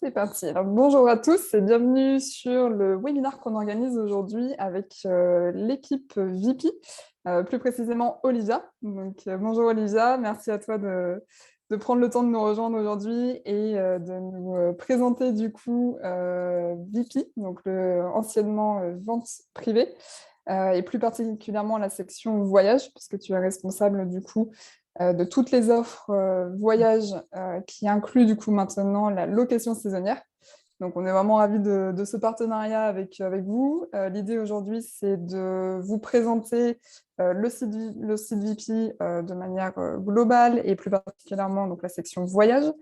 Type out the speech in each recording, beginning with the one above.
C'est parti. Alors, bonjour à tous et bienvenue sur le webinaire qu'on organise aujourd'hui avec l'équipe VP, plus précisément Olivia. Donc, bonjour Olivia, merci à toi de prendre le temps de nous rejoindre aujourd'hui et de nous présenter du coup VP, donc anciennement vente privée, et plus particulièrement la section voyage, puisque tu es responsable du coup de toutes les offres voyage qui incluent du coup maintenant la location saisonnière. Donc, on est vraiment ravis de ce partenariat avec vous. L'idée aujourd'hui, c'est de vous présenter le site VP de manière globale et plus particulièrement donc, la section voyage.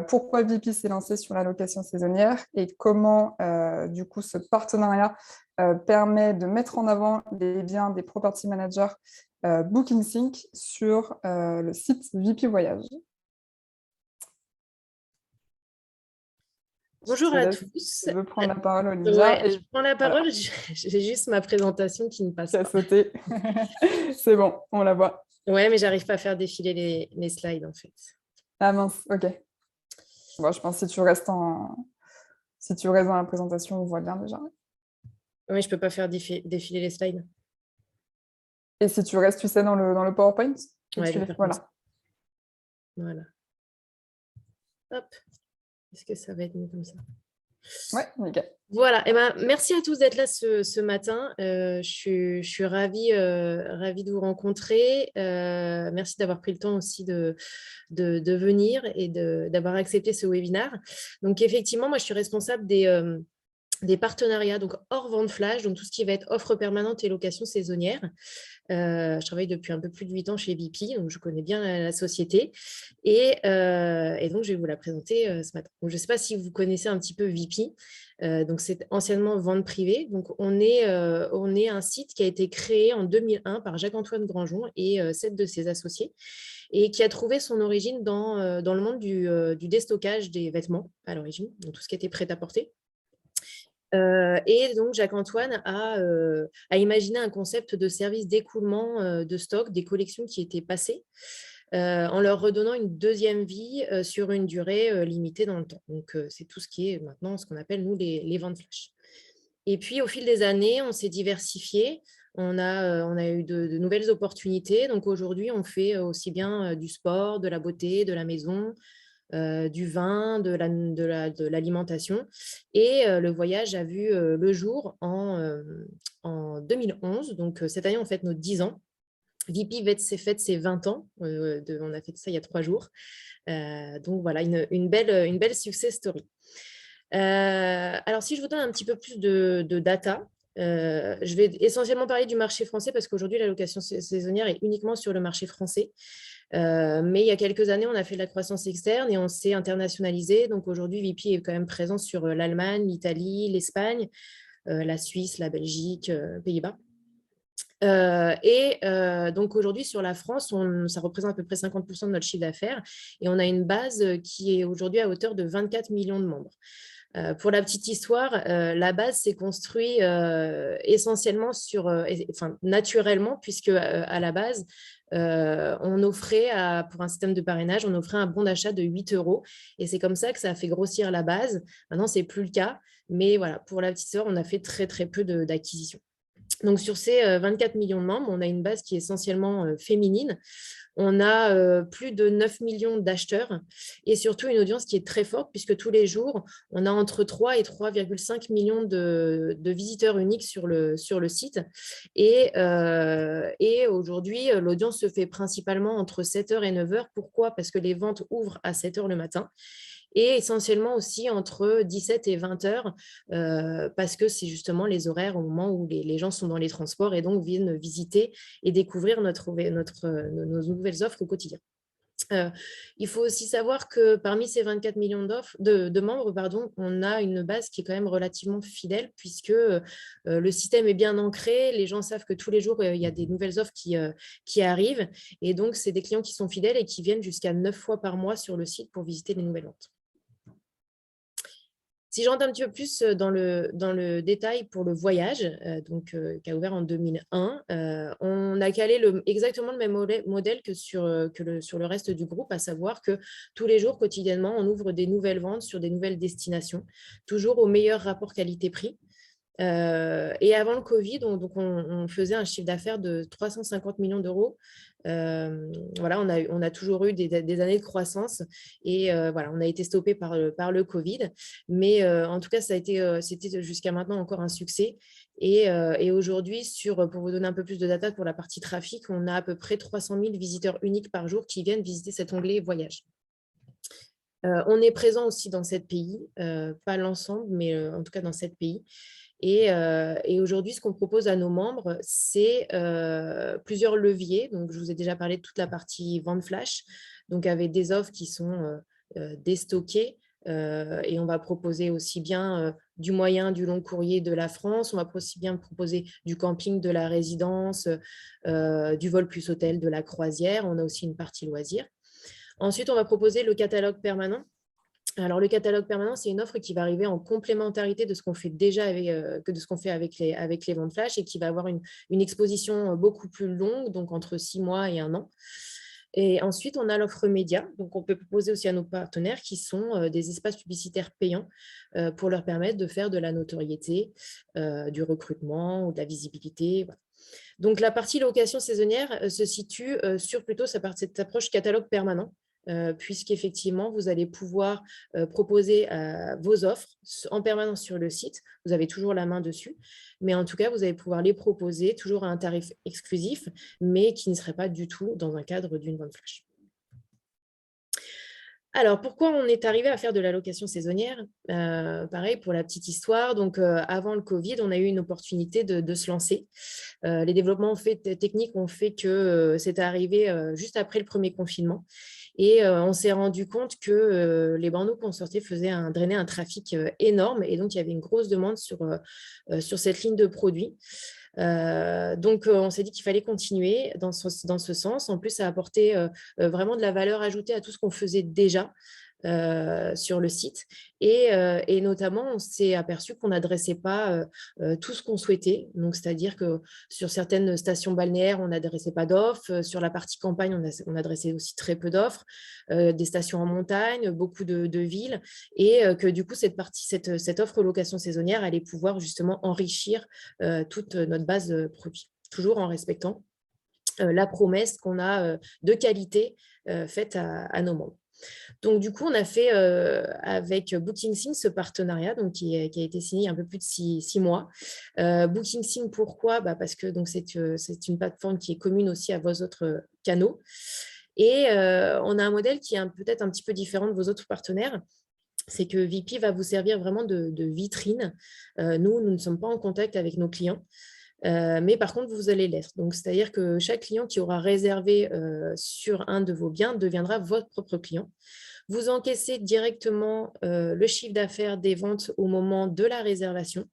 Pourquoi VP s'est lancé sur la location saisonnière et comment du coup ce partenariat permet de mettre en avant les biens des property managers Booking Sync sur le site VP Voyage. Bonjour Je à laisse, tous. tu veux prendre la parole, Olivia. Ouais, Et je prends la voilà, parole. J'ai juste ma présentation qui ne qui passe a pas. sauté. C'est bon, on la voit. Ouais, mais j'arrive pas à faire défiler les slides en fait. Ah mince, ok. Bon, je pense que si tu restes dans la présentation, on voit bien déjà. Ouais, je peux pas faire défiler les slides. Et si tu restes, tu sais, dans le PowerPoint, et Ouais, je tu vais les... faire comme ça. Voilà. Voilà. Hop. Est-ce que ça va être mieux comme ça? Ouais, nickel. Voilà. Eh ben, merci à tous d'être là ce matin. Je suis ravie, ravie de vous rencontrer. Merci d'avoir pris le temps aussi de venir et d'avoir accepté ce webinaire. Donc, effectivement, moi, je suis responsable des partenariats, donc hors vente flash, donc tout ce qui va être offre permanente et location saisonnière. Je travaille depuis un peu plus de 8 ans chez VP, donc je connais bien la société. Et donc, je vais vous la présenter ce matin. Donc, je ne sais pas si vous connaissez un petit peu VP. Donc, c'est anciennement vente privée. Donc, on est un site qui a été créé en 2001 par Jacques-Antoine Granjon et 7 de ses associés, et qui a trouvé son origine dans le monde du déstockage des vêtements à l'origine, donc tout ce qui était prêt à porter. Et donc, Jacques-Antoine a imaginé un concept de service d'écoulement de stock des collections qui étaient passées, en leur redonnant une deuxième vie sur une durée limitée dans le temps. Donc, c'est tout ce qui est maintenant ce qu'on appelle, nous, les ventes flash. Et puis, au fil des années, on s'est diversifié. On a eu de nouvelles opportunités. Donc, aujourd'hui, on fait aussi bien du sport, de la beauté, de la maison, du vin, de l'alimentation. Et le voyage a vu le jour en 2011. Donc, cette année, on fête nos 10 ans. VP fête ses 20 ans. On a fait ça il y a 3 jours. Donc, voilà, une belle success story. Alors, si je vous donne un petit peu plus de data, je vais essentiellement parler du marché français parce qu'aujourd'hui, la location saisonnière est uniquement sur le marché français. Mais il y a quelques années, on a fait de la croissance externe et on s'est internationalisé. Donc aujourd'hui, VP est quand même présent sur l'Allemagne, l'Italie, l'Espagne, la Suisse, la Belgique, Pays-Bas. Donc aujourd'hui, sur la France, ça représente à peu près 50% de notre chiffre d'affaires et on a une base qui est aujourd'hui à hauteur de 24 millions de membres. Pour la petite histoire, la base s'est construite essentiellement naturellement, puisque à la base, on offrait, pour un système de parrainage, on offrait un bon d'achat de 8 euros. Et c'est comme ça que ça a fait grossir la base. Maintenant, ce n'est plus le cas. Mais voilà, pour la petite histoire, on a fait très, très peu d'acquisitions. Donc, sur ces 24 millions de membres, on a une base qui est essentiellement féminine. On a plus de 9 millions d'acheteurs et surtout une audience qui est très forte puisque tous les jours, on a entre 3 et 3,5 millions de visiteurs uniques sur le site. Et aujourd'hui, l'audience se fait principalement entre 7h et 9h. Pourquoi? Parce que les ventes ouvrent à 7h le matin. Et essentiellement aussi entre 17 et 20 heures, parce que c'est justement les horaires au moment où les gens sont dans les transports et donc viennent visiter et découvrir nos nouvelles offres au quotidien. Il faut aussi savoir que parmi ces 24 millions de membres, on a une base qui est quand même relativement fidèle puisque le système est bien ancré, les gens savent que tous les jours, il y a des nouvelles offres qui arrivent et donc c'est des clients qui sont fidèles et qui viennent jusqu'à 9 fois par mois sur le site pour visiter les nouvelles ventes. Si je rentre un petit peu plus dans le détail pour le voyage, qui a ouvert en 2001, on a calé exactement le même modèle que sur le reste du groupe, à savoir que tous les jours, quotidiennement, on ouvre des nouvelles ventes sur des nouvelles destinations, toujours au meilleur rapport qualité-prix. Et avant le Covid, on faisait un chiffre d'affaires de 350 millions d'euros. Voilà, on a toujours eu des années de croissance et voilà, on a été stoppé par le Covid. Mais en tout cas, c'était jusqu'à maintenant encore un succès. Et aujourd'hui, pour vous donner un peu plus de data pour la partie trafic, on a à peu près 300 000 visiteurs uniques par jour qui viennent visiter cet onglet voyage. On est présent aussi dans 7 pays, pas l'ensemble, mais en tout cas dans 7 pays. Et aujourd'hui, ce qu'on propose à nos membres, c'est plusieurs leviers. Donc, je vous ai déjà parlé de toute la partie vente flash, donc avec des offres qui sont déstockées. Et on va proposer aussi bien du moyen, du long courrier de la France. On va aussi bien proposer du camping, de la résidence, du vol plus hôtel, de la croisière. On a aussi une partie loisirs. Ensuite, on va proposer le catalogue permanent. Alors, le catalogue permanent, c'est une offre qui va arriver en complémentarité de ce qu'on fait déjà que de ce qu'on fait avec les ventes flash et qui va avoir une exposition beaucoup plus longue, donc entre 6 mois et 1 an. Et ensuite, on a l'offre média. Donc, on peut proposer aussi à nos partenaires qui sont des espaces publicitaires payants pour leur permettre de faire de la notoriété, du recrutement ou de la visibilité. Voilà. Donc, la partie location saisonnière se situe sur plutôt cette approche catalogue permanent. Puisqu'effectivement, vous allez pouvoir proposer vos offres en permanence sur le site. Vous avez toujours la main dessus, mais en tout cas, vous allez pouvoir les proposer toujours à un tarif exclusif, mais qui ne serait pas du tout dans un cadre d'une vente flash. Alors, pourquoi on est arrivé à faire de la location saisonnière? Pareil, pour la petite histoire, donc avant le Covid, on a eu une opportunité de se lancer. Les développements techniques ont fait que c'est arrivé juste après le premier confinement. Et on s'est rendu compte que les bandeaux qu'on sortait drainaient un trafic énorme. Et donc, il y avait une grosse demande sur cette ligne de produits. Donc, on s'est dit qu'il fallait continuer dans ce sens. En plus, ça apportait vraiment de la valeur ajoutée à tout ce qu'on faisait déjà sur le site. Et notamment, on s'est aperçu qu'on n'adressait pas tout ce qu'on souhaitait. Donc, c'est-à-dire que sur certaines stations balnéaires, on n'adressait pas d'offres. Sur la partie campagne, on adressait aussi très peu d'offres. Des stations en montagne, beaucoup de villes. Et que du coup, cette offre location saisonnière allait pouvoir justement enrichir toute notre base de produits, toujours en respectant la promesse qu'on a de qualité faite à nos membres. Donc, du coup, on a fait avec BookingSync ce partenariat qui a été signé il y a un peu plus de 6 mois. BookingSync, pourquoi? Parce que c'est une plateforme qui est commune aussi à vos autres canaux. Et on a un modèle qui est peut-être un petit peu différent de vos autres partenaires. C'est que VP va vous servir vraiment de vitrine. Nous ne sommes pas en contact avec nos clients. Mais par contre, vous allez l'être. Donc, c'est-à-dire que chaque client qui aura réservé sur un de vos biens deviendra votre propre client. Vous encaissez directement le chiffre d'affaires des ventes au moment de la réservation,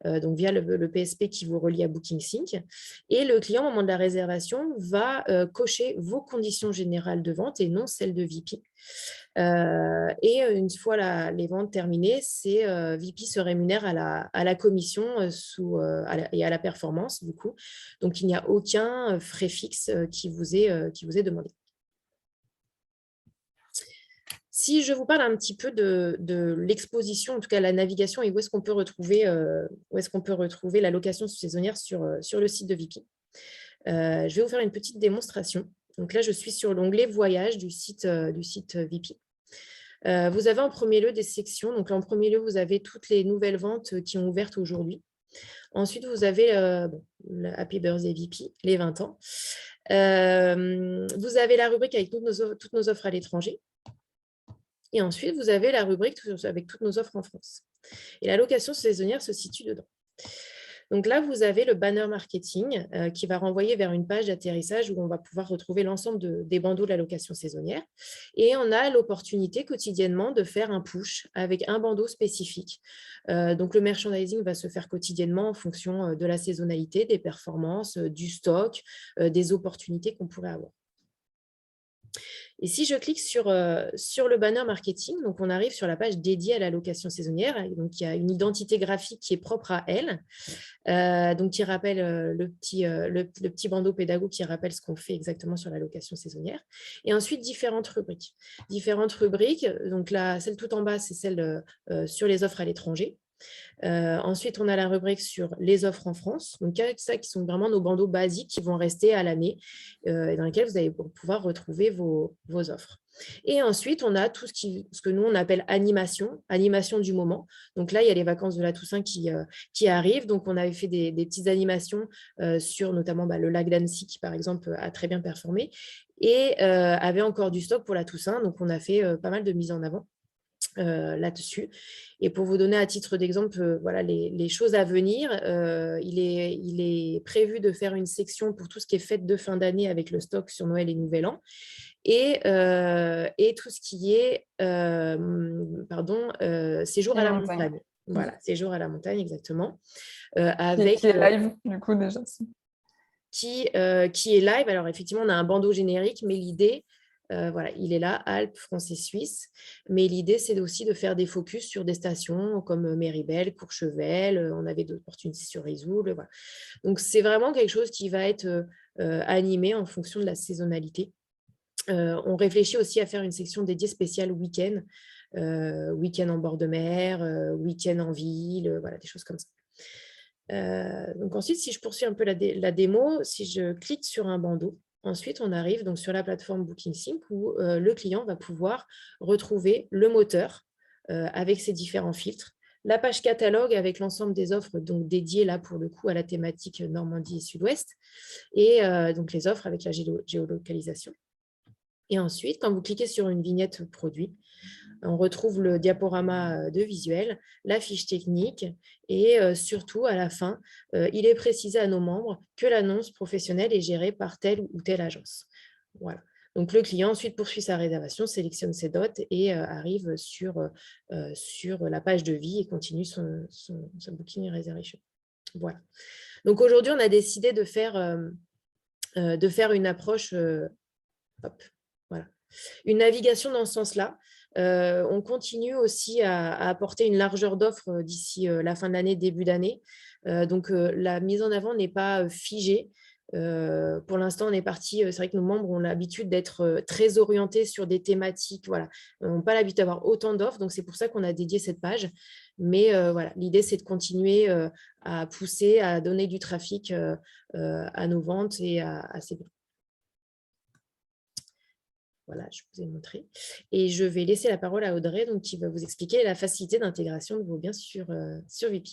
donc via le PSP qui vous relie à BookingSync. Et le client, au moment de la réservation, va cocher vos conditions générales de vente et non celles de VP. Et une fois les ventes terminées, VP se rémunère à la commission et à la performance, du coup. Donc, il n'y a aucun frais fixe qui vous est demandé. Si je vous parle un petit peu de l'exposition, en tout cas la navigation, et où est-ce qu'on peut retrouver la location saisonnière sur le site de VP. Je vais vous faire une petite démonstration. Donc là, je suis sur l'onglet Voyage du site VP. Vous avez en premier lieu des sections. Donc, en premier lieu, vous avez toutes les nouvelles ventes qui ont ouvert aujourd'hui. Ensuite, vous avez Happy Birthday VP, les 20 ans. Vous avez la rubrique avec toutes nos offres à l'étranger. Et ensuite, vous avez la rubrique avec toutes nos offres en France. Et la location saisonnière se situe dedans. Donc là, vous avez le banner marketing qui va renvoyer vers une page d'atterrissage où on va pouvoir retrouver l'ensemble des bandeaux de la location saisonnière. Et on a l'opportunité quotidiennement de faire un push avec un bandeau spécifique. Donc le merchandising va se faire quotidiennement en fonction de la saisonnalité, des performances, du stock, des opportunités qu'on pourrait avoir. Et si je clique sur le banner marketing, donc on arrive sur la page dédiée à la location saisonnière. Et donc, il y a une identité graphique qui est propre à elle. Donc, qui rappelle le petit bandeau pédago qui rappelle ce qu'on fait exactement sur la location saisonnière. Et ensuite, différentes rubriques. Donc là, celle tout en bas, c'est celle sur les offres à l'étranger. Ensuite, on a la rubrique sur les offres en France. Donc, ça qui sont vraiment nos bandeaux basiques qui vont rester à l'année et dans lesquels vous allez pouvoir retrouver vos offres. Et ensuite, on a tout ce que nous, on appelle animation du moment. Donc là, il y a les vacances de la Toussaint qui arrivent. Donc, on avait fait des petites animations sur notamment le lac d'Annecy qui, par exemple, a très bien performé et avait encore du stock pour la Toussaint. Donc, on a fait pas mal de mises en avant là-dessus. Et pour vous donner à titre d'exemple, voilà les choses à venir, il est prévu de faire une section pour tout ce qui est fête de fin d'année avec le stock sur Noël et Nouvel An. Et tout ce qui est séjour à la montagne. Voilà, séjour à la montagne, exactement. Qui est live, du coup, déjà. Qui est live. Alors, effectivement, on a un bandeau générique, mais l'idée, voilà, il est là, Alpes, France et Suisse. Mais l'idée, c'est aussi de faire des focus sur des stations comme Méribel, Courchevel. On avait d'autres opportunités sur Risoul. Voilà. Donc, c'est vraiment quelque chose qui va être animé en fonction de la saisonnalité. On réfléchit aussi à faire une section dédiée spéciale week-end. Week-end en bord de mer, week-end en ville, voilà, des choses comme ça. Donc ensuite, si je poursuis un peu la démo, si je clique sur un bandeau, ensuite on arrive donc sur la plateforme BookingSync où le client va pouvoir retrouver le moteur avec ses différents filtres, la page catalogue avec l'ensemble des offres donc dédiées là pour le coup à la thématique Normandie et Sud-Ouest et donc les offres avec la géolocalisation. Et ensuite, quand vous cliquez sur une vignette produit, on retrouve le diaporama de visuel, la fiche technique et surtout, à la fin, il est précisé à nos membres que l'annonce professionnelle est gérée par telle ou telle agence. Voilà. Donc, le client ensuite poursuit sa réservation, sélectionne ses dots et arrive sur la page de vie et continue son booking et reservation. Voilà. Donc, aujourd'hui, on a décidé de faire une approche voilà. Une navigation dans ce sens-là. On continue aussi à apporter une largeur d'offres d'ici la fin de l'année, début d'année. Donc, la mise en avant n'est pas figée. Pour l'instant, on est parti. C'est vrai que nos membres ont l'habitude d'être très orientés sur des thématiques. Voilà. Ils n'ont pas l'habitude d'avoir autant d'offres. Donc, c'est pour ça qu'on a dédié cette page. Mais voilà, l'idée, c'est de continuer à pousser, à donner du trafic à nos ventes et à ces biens. Voilà, je vous ai montré. Et je vais laisser la parole à Audrey, donc, qui va vous expliquer la facilité d'intégration de vos biens sur VP.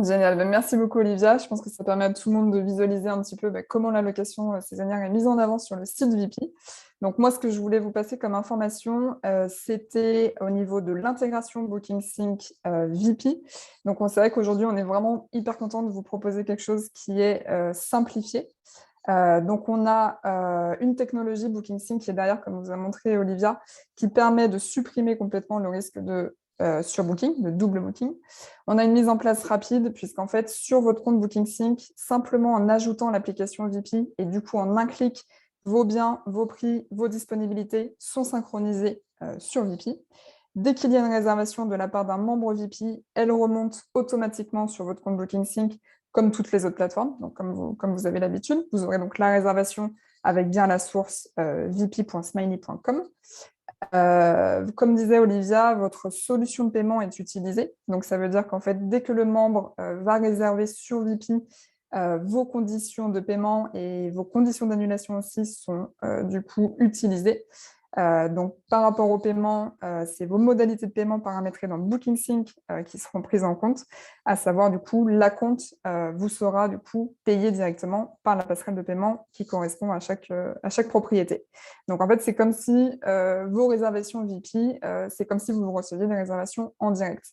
Génial. Merci beaucoup, Olivia. Je pense que ça permet à tout le monde de visualiser un petit peu comment la location saisonnière est mise en avant sur le site VP. Donc, moi, ce que je voulais vous passer comme information, c'était au niveau de l'intégration BookingSync VP. Donc, c'est vrai qu'aujourd'hui, on est vraiment hyper content de vous proposer quelque chose qui est simplifié. Donc, on a une technologie BookingSync qui est derrière, comme vous a montré Olivia, qui permet de supprimer complètement le risque de surbooking, de double booking. On a une mise en place rapide, puisqu'en fait, sur votre compte BookingSync, simplement en ajoutant l'application VP, et du coup, en un clic, vos biens, vos prix, vos disponibilités sont synchronisés sur VP. Dès qu'il y a une réservation de la part d'un membre VP, elle remonte automatiquement sur votre compte BookingSync, comme toutes les autres plateformes, donc comme vous avez l'habitude. Vous aurez donc la réservation avec bien la source vp.smiley.com. Comme disait Olivia, votre solution de paiement est utilisée. Donc, ça veut dire qu'en fait, dès que le membre va réserver sur VP, vos conditions de paiement et vos conditions d'annulation aussi sont du coup utilisées. Donc, par rapport au paiement, c'est vos modalités de paiement paramétrées dans BookingSync qui seront prises en compte, à savoir du coup, l'acompte vous sera du coup payé directement par la passerelle de paiement qui correspond à chaque propriété. Donc, en fait, c'est comme si vos réservations VP, c'est comme si vous receviez des réservations en direct.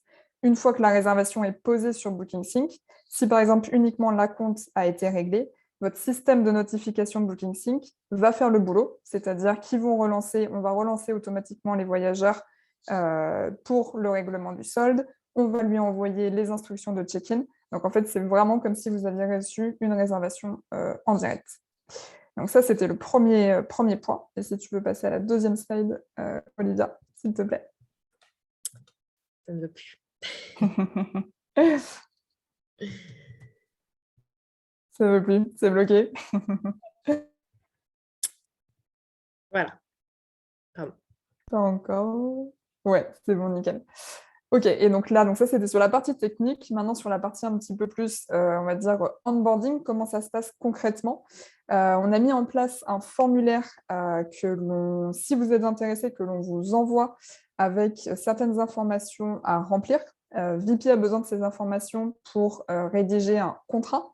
Une fois que la réservation est posée sur BookingSync, si par exemple uniquement l'acompte a été réglé, votre système de notification de BookingSync va faire le boulot, c'est-à-dire on va relancer automatiquement les voyageurs pour le règlement du solde, on va lui envoyer les instructions de check-in. Donc en fait, c'est vraiment comme si vous aviez reçu une réservation en direct. Donc ça, c'était le premier point. Et si tu veux passer à la deuxième slide, Olivia, s'il te plaît. Ça ne veut plus. Ça ne veut plus, c'est bloqué. Voilà. Pardon. Pas encore. Ouais, c'est bon, nickel. Ok, et donc là, ça c'était sur la partie technique. Maintenant, sur la partie un petit peu plus, on va dire, onboarding, comment ça se passe concrètement. On a mis en place un formulaire si vous êtes intéressé, que l'on vous envoie avec certaines informations à remplir. VP a besoin de ces informations pour rédiger un contrat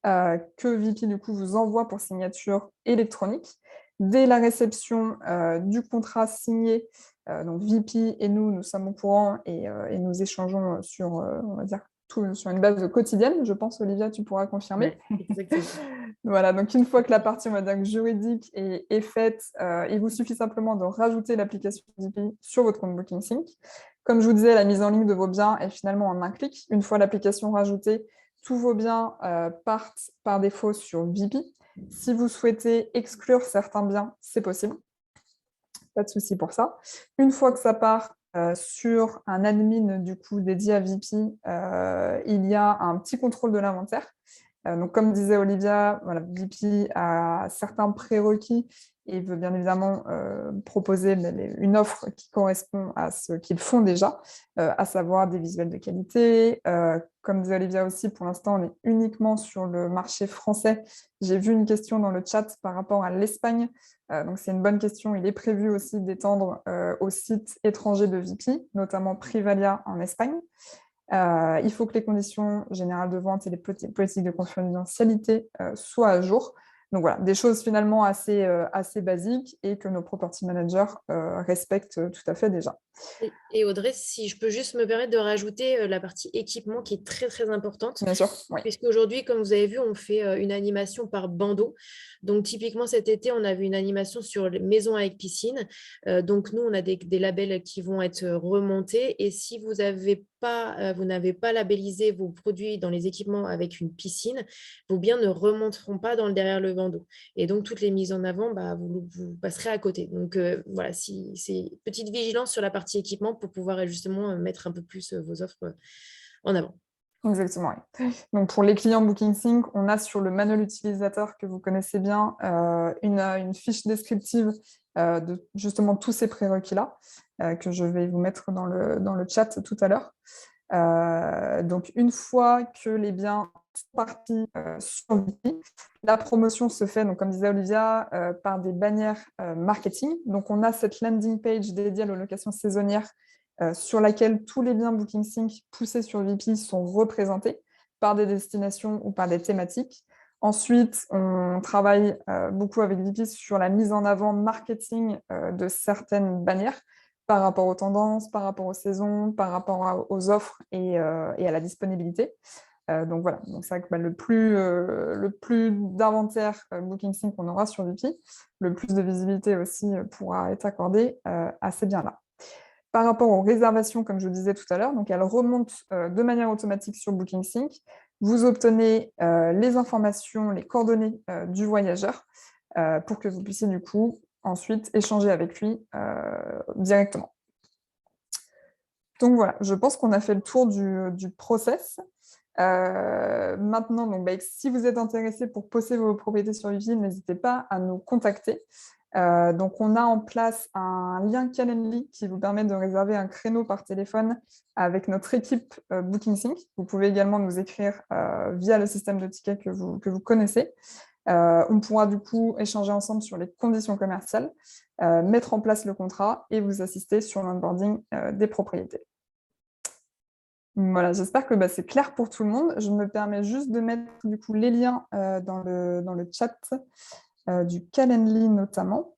que VP, du coup, vous envoie pour signature électronique. Dès la réception du contrat signé, donc VP et nous sommes au courant et nous échangeons sur, on va dire, sur une base quotidienne. Je pense, Olivia, tu pourras confirmer. Ouais, exactement. Voilà, donc une fois que la partie, on va dire, juridique est faite, il vous suffit simplement de rajouter l'application VP sur votre compte BookingSync. Comme je vous disais, la mise en ligne de vos biens est finalement en un clic. Une fois l'application rajoutée, tous vos biens partent par défaut sur VP. Si vous souhaitez exclure certains biens, c'est possible. Pas de souci pour ça. Une fois que ça part sur un admin du coup dédié à VP, il y a un petit contrôle de l'inventaire. Donc, comme disait Olivia, voilà, VP a certains prérequis et veut bien évidemment proposer une offre qui correspond à ce qu'ils font déjà, à savoir des visuels de qualité. Comme disait Olivia aussi, pour l'instant, on est uniquement sur le marché français. J'ai vu une question dans le chat par rapport à l'Espagne. Donc, c'est une bonne question. Il est prévu aussi d'étendre aux sites étrangers de VP, notamment Privalia en Espagne. Il faut que les conditions générales de vente et les politiques de confidentialité soient à jour. Donc voilà, des choses finalement assez basiques et que nos property managers respectent tout à fait déjà. Et Audrey, si je peux juste me permettre de rajouter la partie équipement qui est très très importante. Bien sûr, oui. Puisqu'aujourd'hui, comme vous avez vu, on fait une animation par bandeau. Donc, typiquement, cet été, on avait une animation sur les maisons avec piscine. Donc, nous, on a des labels qui vont être remontés. Et si vous n'avez pas labellisé vos produits dans les équipements avec une piscine, vos biens ne remonteront pas derrière le bandeau. Et donc, toutes les mises en avant, vous passerez à côté. Donc, voilà, c'est petite vigilance sur la partie équipement pour pouvoir justement mettre un peu plus vos offres en avant. Exactement, oui. Donc pour les clients BookingSync, on a sur le manuel utilisateur que vous connaissez bien une fiche descriptive de justement tous ces prérequis-là que je vais vous mettre dans le chat tout à l'heure. Donc une fois que les biens sont partis sur VP, la promotion se fait, donc, comme disait Olivia, par des bannières marketing. Donc on a cette landing page dédiée à la location saisonnière sur laquelle tous les biens BookingSync poussés sur VP sont représentés par des destinations ou par des thématiques. Ensuite, on travaille beaucoup avec VP sur la mise en avant marketing de certaines bannières par rapport aux tendances, par rapport aux saisons, par rapport aux offres et à la disponibilité. Donc voilà, donc c'est vrai que le plus d'inventaire BookingSync qu'on aura sur VP, le plus de visibilité aussi pourra être accordé à ces biens-là. Par rapport aux réservations, comme je vous disais tout à l'heure, donc elles remontent de manière automatique sur BookingSync. Vous obtenez les informations, les coordonnées du voyageur pour que vous puissiez du coup ensuite échanger avec lui directement. Donc voilà, je pense qu'on a fait le tour du process. Maintenant, donc, si vous êtes intéressé pour poser vos propriétés sur VP, n'hésitez pas à nous contacter. Donc, on a en place un lien Calendly qui vous permet de réserver un créneau par téléphone avec notre équipe BookingSync. Vous pouvez également nous écrire via le système de tickets que vous connaissez. On pourra du coup échanger ensemble sur les conditions commerciales, mettre en place le contrat et vous assister sur l'onboarding des propriétés. Voilà, j'espère que c'est clair pour tout le monde. Je me permets juste de mettre du coup les liens dans le chat du Calendly notamment.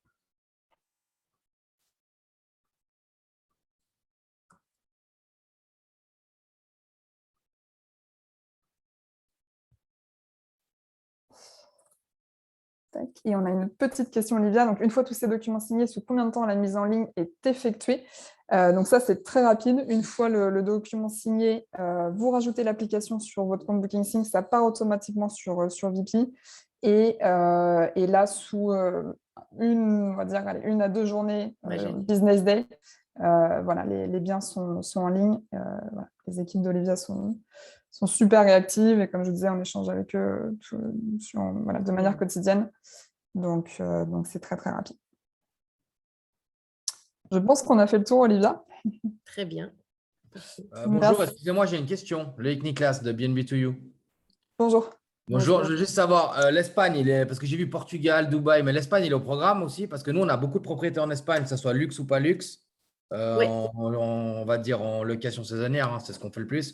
Et on a une petite question, Olivia. Donc, une fois tous ces documents signés, sous combien de temps la mise en ligne est effectuée? Donc ça, c'est très rapide. Une fois le document signé, vous rajoutez l'application sur votre compte BookingSync, ça part automatiquement sur VP. Et là, sous on va dire, 1 à 2 journées business day, voilà, les biens sont en ligne. Voilà. Les équipes d'Olivia sont super réactives et comme je disais, on échange avec eux de manière quotidienne. Donc, c'est très, très rapide. Je pense qu'on a fait le tour, Olivia. Très bien. Bonjour, excusez-moi, j'ai une question. Loïc Niklas de BNB2You. Bonjour. Bonjour, je veux juste savoir, l'Espagne, parce que j'ai vu Portugal, Dubaï, mais l'Espagne, il est au programme aussi, parce que nous, on a beaucoup de propriétés en Espagne, que ce soit luxe ou pas luxe, Oui. on va dire en location saisonnière, hein, c'est ce qu'on fait le plus.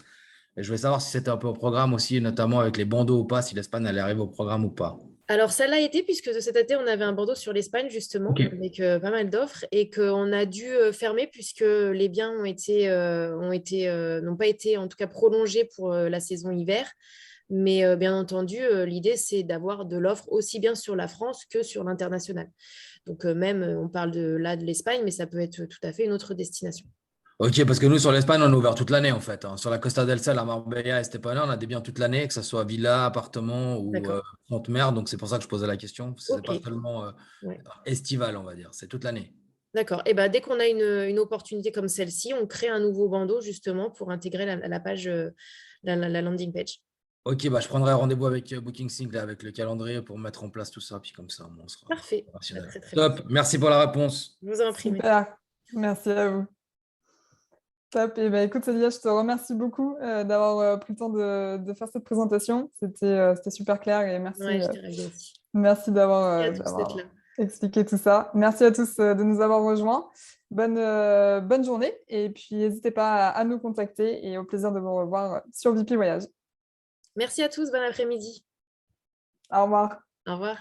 Et je voulais savoir si c'était un peu au programme aussi, notamment avec les bandeaux ou pas, si l'Espagne allait arriver au programme ou pas. Alors, ça l'a été, puisque de cet été, on avait un bandeau sur l'Espagne, justement, Ok. avec pas mal d'offres, et qu'on a dû fermer, puisque les biens n'ont pas été, en tout cas, prolongés pour la saison hiver. Mais bien entendu, l'idée, c'est d'avoir de l'offre aussi bien sur la France que sur l'international. Donc, on parle de l'Espagne, mais ça peut être tout à fait une autre destination. Ok, parce que nous, sur l'Espagne, on est ouvert toute l'année, en fait, hein. Sur la Costa del Sol, à Marbella et Estepona, on a des biens toute l'année, que ce soit villa, appartement ou front mer. Donc, c'est pour ça que je posais la question. Ce n'est pas seulement estival, on va dire. C'est toute l'année. D'accord. Et ben, dès qu'on a une opportunité comme celle-ci, on crée un nouveau bandeau justement pour intégrer la page, la landing page. Ok, bah, je prendrai rendez-vous avec BookingSync, avec le calendrier pour mettre en place tout ça. Puis comme ça, on sera parfait. opérationnel. Très, très Top. bien. Merci pour la réponse. Je vous en prie. Super. Merci à vous. Top. Et ben, écoute, Olivia, je te remercie beaucoup d'avoir pris le temps de faire cette présentation. C'était super clair et merci, j'étais ravie aussi. merci d'avoir expliqué tout ça. Merci à tous de nous avoir rejoints. Bonne journée et puis n'hésitez pas à nous contacter et au plaisir de vous revoir sur VP Voyage. Merci à tous. Bon après-midi. Au revoir. Au revoir.